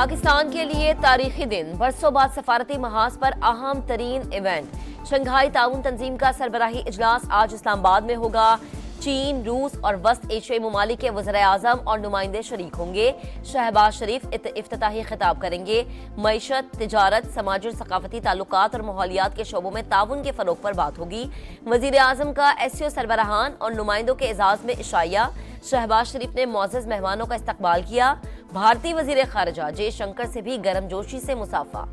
پاکستان کے لیے تاریخی دن، برسوں بعد سفارتی محاذ پر اہم ترین ایونٹ۔ شنگھائی تعاون تنظیم کا سربراہی اجلاس آج اسلام آباد میں ہوگا۔ چین، روس اور وسط ایشیائی ممالک کے وزرائے اعظم اور نمائندے شریک ہوں گے۔ شہباز شریف افتتاحی خطاب کریں گے۔ معیشت، تجارت، سماجی اور ثقافتی تعلقات اور ماحولیات کے شعبوں میں تعاون کے فروغ پر بات ہوگی۔ وزیر اعظم کا ایس سی او سربراہان اور نمائندوں کے اعزاز میں عشائیہ۔ شہباز شریف نے معزز مہمانوں کا استقبال کیا۔ بھارتی وزیر خارجہ جے شنکر سے بھی گرم جوشی سے مصافحہ۔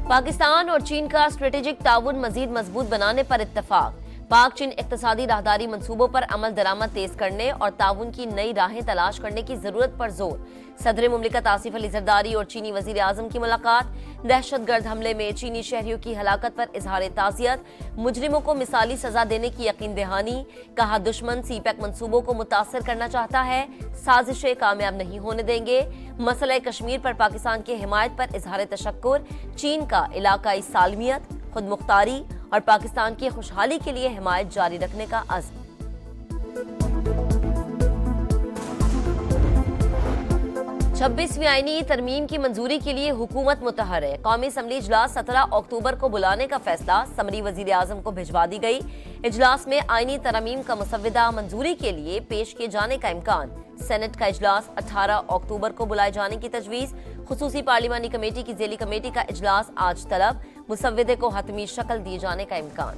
پاکستان اور چین کا اسٹریٹجک تعاون مزید مضبوط بنانے پر اتفاق۔ پاک چین اقتصادی راہداری منصوبوں پر عمل درآمد تیز کرنے اور تعاون کی نئی راہیں تلاش کرنے کی ضرورت پر زور۔ صدر مملکت آصف علی زرداری اور چینی وزیر اعظم کی ملاقات۔ دہشت گرد حملے میں چینی شہریوں کی ہلاکت پر اظہار تعزیت۔ مجرموں کو مثالی سزا دینے کی یقین دہانی۔ کہا دشمن سی پیک منصوبوں کو متاثر کرنا چاہتا ہے، سازشیں کامیاب نہیں ہونے دیں گے۔ مسئلہ کشمیر پر پاکستان کی حمایت پر اظہار تشکر۔ چین کا علاقائی سالمیت، خود مختاری اور پاکستان کی خوشحالی کے لیے حمایت جاری رکھنے کا عزم۔ 26ویں آئینی ترمیم کی منظوری کے لیے حکومت متحرک۔ قومی اسمبلی اجلاس 17 اکتوبر کو بلانے کا فیصلہ سمری وزیر اعظم کو بھجوا دی گئی۔ اجلاس میں آئینی ترمیم کا مسودہ منظوری کے لیے پیش کیے جانے کا امکان۔ سینٹ کا اجلاس 18 اکتوبر کو بلائے جانے کی تجویز۔ خصوصی پارلیمانی کمیٹی کی ذیلی کمیٹی کا اجلاس آج طلب۔ مسودے کو حتمی شکل دیے جانے کا امکان۔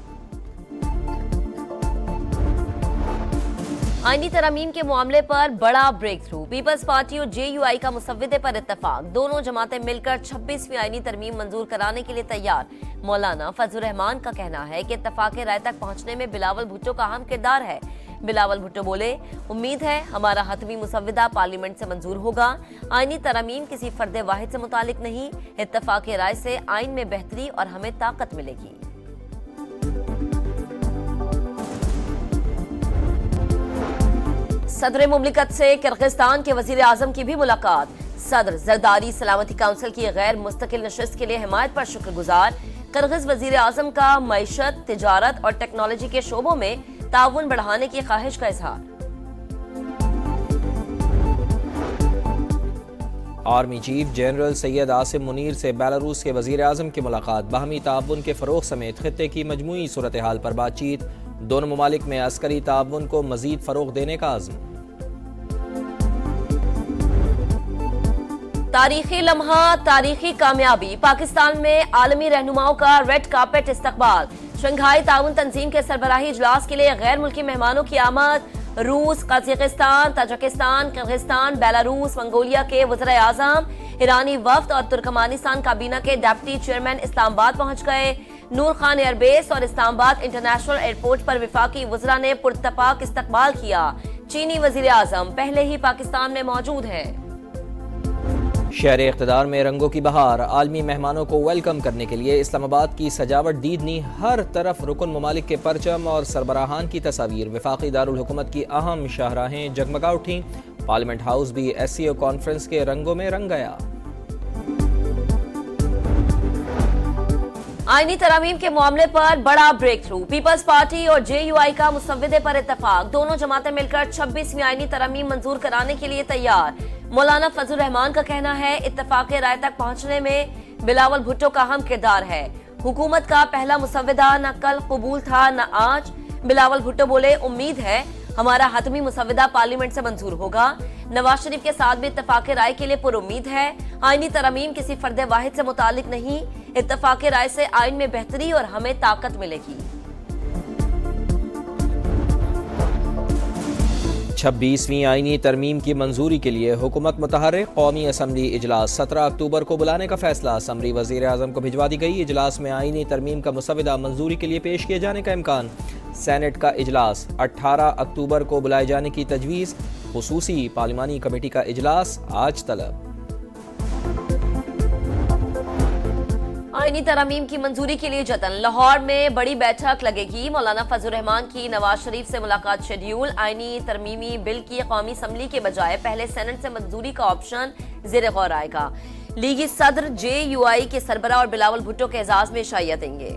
آئینی ترامیم کے معاملے پر بڑا بریک تھرو۔ پیپلز پارٹی اور جے یو آئی کا مسودے پر اتفاق۔ دونوں جماعتیں مل کر 26ویں آئینی ترمیم منظور کرانے کے لیے تیار۔ مولانا فضل الرحمان کا کہنا ہے کہ اتفاق رائے تک پہنچنے میں بلاول بھٹو کا اہم کردار ہے۔ بلاول بھٹو بولے، امید ہے ہمارا حتمی مسودہ پارلیمنٹ سے منظور ہوگا۔ آئینی ترامیم کسی فرد واحد سے متعلق نہیں، اتفاق رائے سے آئین میں بہتری اور ہمیں طاقت ملے گی۔ صدر مملکت سے کرغزستان کے وزیر اعظم کی بھی ملاقات۔ صدر زرداری سلامتی کونسل کی غیر مستقل نشست کے لیے حمایت پر شکر گزار۔ کرغز وزیر اعظم کا معیشت، تجارت اور ٹیکنالوجی کے شعبوں میں تعاون بڑھانے کی خواہش کا اظہار۔ Army chief general Syed Asim Munir سے بیلاروس کے وزیر اعظم کی ملاقات۔ باہمی تعاون کے فروغ سمیت خطے کی مجموعی صورتحال پر بات چیت۔ دونوں ممالک میں عسکری تعاون کو مزید فروغ دینے کا عزم۔ تاریخی لمحہ، تاریخی کامیابی۔ پاکستان میں عالمی رہنماؤں کا ریڈ کارپیٹ استقبال۔ شنگھائی تعاون تنظیم کے سربراہی اجلاس کے لیے غیر ملکی مہمانوں کی آمد۔ روس، Kazakhstan, Tajikistan, Kyrgyzstan, Belarus, Mongolia کے وزرائے اعظم، ایرانی وفد اور ترکمانستان کابینہ کے ڈپٹی چیئرمین اسلام آباد پہنچ گئے۔ نور خان ایئر بیس اور اسلام آباد انٹرنیشنل ایئرپورٹ پر وفاقی وزراء نے پرتپاک استقبال کیا۔ چینی وزیر اعظم پہلے ہی پاکستان میں موجود ہیں۔ شہر اقتدار میں رنگوں کی بہار۔ عالمی مہمانوں کو ویلکم کرنے کے لیے اسلام آباد کی سجاوٹ دیدنی، ہر طرف رکن ممالک کے پرچم اور سربراہان کی تصاویر۔ وفاقی دارالحکومت کی اہم شاہراہیں جگمگا اٹھیں۔ پارلیمنٹ ہاؤس بھی ایس سی او کانفرنس کے رنگوں میں رنگ گیا۔ آئینی ترامیم کے معاملے پر بڑا بریک تھرو۔ پیپلز پارٹی اور جے یو آئی کا مسودے پر اتفاق۔ دونوں جماعتیں مل کر 26ویں آئینی ترامیم منظور کرانے کے لیے تیار۔ مولانا فضل الرحمان کا کہنا ہے اتفاق رائے تک پہنچنے میں بلاول بھٹو کا اہم کردار ہے۔ حکومت کا پہلا مسودہ نہ کل قبول تھا نہ آج۔ بلاول بھٹو بولے، امید ہے ہمارا حتمی مسودہ پارلیمنٹ سے منظور ہوگا۔ نواز شریف کے ساتھ بھی اتفاق رائے کے لیے پر امید ہے۔ آئینی ترامیم کسی فرد واحد سے متعلق نہیں، اتفاق رائے سے آئین میں بہتری اور ہمیں طاقت ملے گی۔ 26ویں آئینی ترمیم کی منظوری کے لیے حکومت متحرک۔ قومی اسمبلی اجلاس 17 اکتوبر کو بلانے کا فیصلہ سمری وزیر اعظم کو بھجوا دی گئی۔ اجلاس میں آئینی ترمیم کا مسودہ منظوری کے لیے پیش کیے جانے کا امکان۔ سینٹ کا اجلاس 18 اکتوبر کو بلائے جانے کی تجویز۔ خصوصی پارلیمانی کمیٹی کا اجلاس آج طلب۔ آئینی ترامیم کی منظوری کے لیے جتن۔ لاہور میں بڑی بیٹھک لگے گی۔ مولانا فضل الرحمان کی نواز شریف سے ملاقات شیڈیول۔ آئینی ترمیمی بل کی قومی اسمبلی کے بجائے پہلے سینٹ سے منظوری کا آپشن زیر غور آئے گا۔ لیگی صدر جے یو آئی کے سربراہ اور بلاول بھٹو کے اعزاز میں عشائیہ دیں گے۔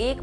1